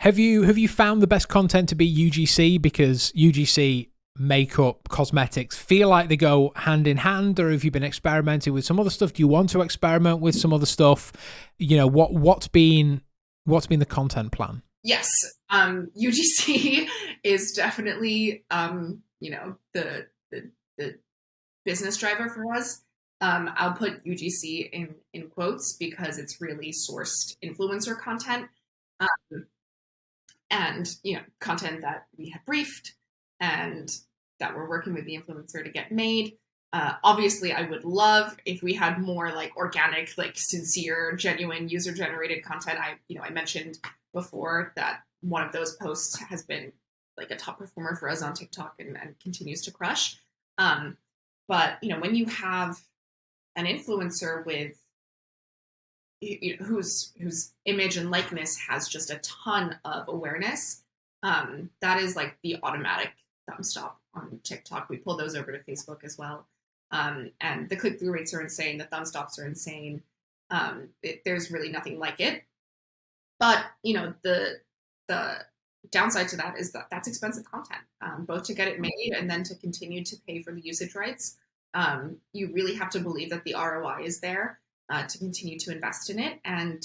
Have you found the best content to be UGC? Because UGC, makeup, cosmetics feel like they go hand in hand, or have you been experimenting with some other stuff? Do you want to experiment with some other stuff? What's been the content plan? Yes, UGC is definitely the business driver for us. I'll put UGC in quotes because it's really sourced influencer content, um, and content that we have briefed and that we're working with the influencer to get made. Obviously, I would love if we had more like organic, like sincere, genuine user generated content. I mentioned before that one of those posts has been like a top performer for us on TikTok and continues to crush. But when you have an influencer with whose image and likeness has just a ton of awareness, that is like the automatic thumbs up on TikTok. We pull those over to Facebook as well. And the click-through rates are insane. The thumb stops are insane. There's really nothing like it. But, the downside to that is that that's expensive content, both to get it made and then to continue to pay for the usage rights. You really have to believe that the ROI is there to continue to invest in it. And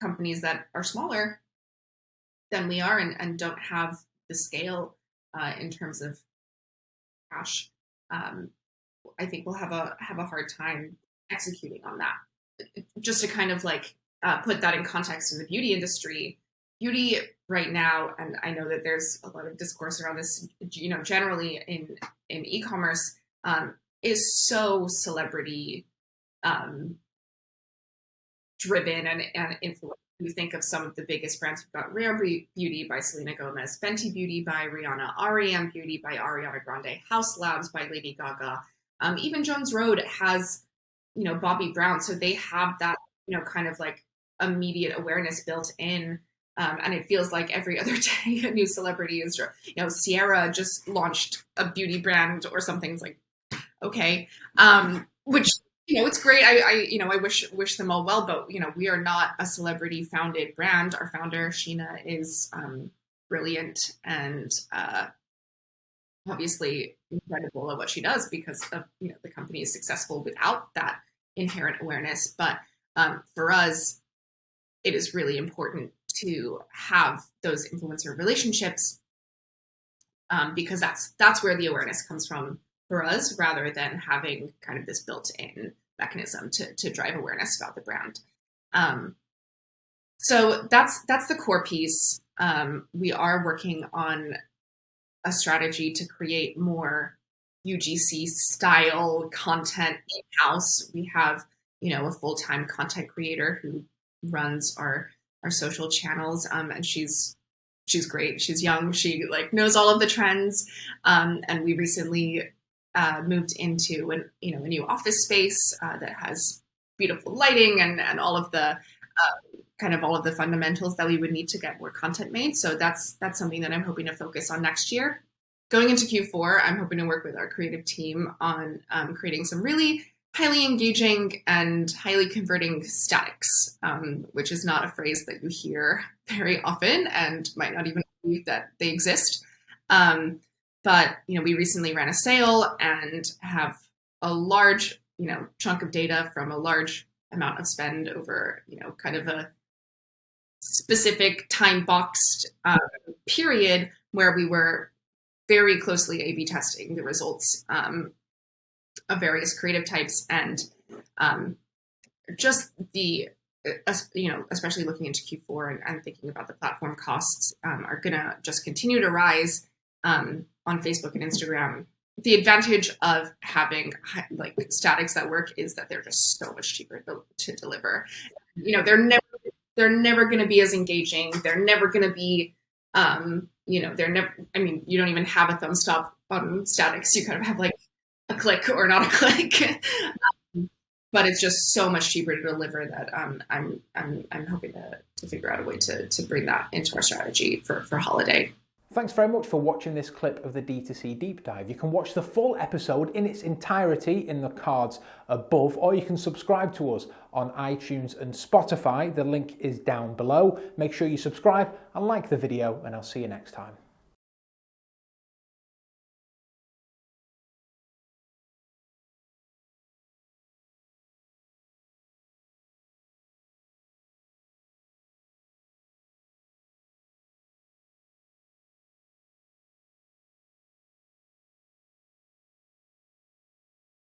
companies that are smaller than we are and don't have the scale in terms of cash, I think we'll have a hard time executing on that. Just to kind of like put that in context in the beauty industry, beauty right now, and I know that there's a lot of discourse around this, generally in e-commerce, is so celebrity driven and influenced. You think of some of the biggest brands. We've got Rare Beauty by Selena Gomez, Fenty Beauty by Rihanna, R.E.M. Beauty by Ariana Grande, House Labs by Lady Gaga. Even Jones Road has, Bobbi Brown. So they have that, kind of like immediate awareness built in. And it feels like every other day a new celebrity is, Sierra just launched a beauty brand or something. It's like, okay. Which, it's great. I wish them all well, but, we are not a celebrity founded brand. Our founder, Sheena, is brilliant and obviously incredible at what she does because of, the company is successful without that inherent awareness. But for us, it is really important to have those influencer relationships because that's where the awareness comes from for us, rather than having kind of this built-in mechanism to drive awareness about the brand. So that's the core piece. We are working on a strategy to create more UGC style content in-house. We have, a full-time content creator who runs our social channels, and she's great. She's young. She like knows all of the trends, and we recently moved into a new office space that has beautiful lighting and all of the kind of all of the fundamentals that we would need to get more content made. So that's something that I'm hoping to focus on next year. Going into Q4, I'm hoping to work with our creative team on creating some really highly engaging and highly converting statics, which is not a phrase that you hear very often and might not even believe that they exist. But, we recently ran a sale and have a large, chunk of data from a large amount of spend over, kind of a specific time boxed period where we were very closely A/B testing the results of various creative types, and just the especially looking into Q4 and thinking about the platform costs are gonna just continue to rise on Facebook and Instagram. The advantage of having like statics that work is that they're just so much cheaper to deliver. They're never going to be as engaging. They're never going to be they're never, you don't even have a thumb stop on statics. You kind of have like a click or not a click. But it's just so much cheaper to deliver that I'm hoping to figure out a way to bring that into our strategy for holiday. Thanks very much for watching this clip of the D2C Deep Dive. You can watch the full episode in its entirety in the cards above, or you can subscribe to us on iTunes and Spotify. The link is down below. Make sure you subscribe and like the video, and I'll see you next time.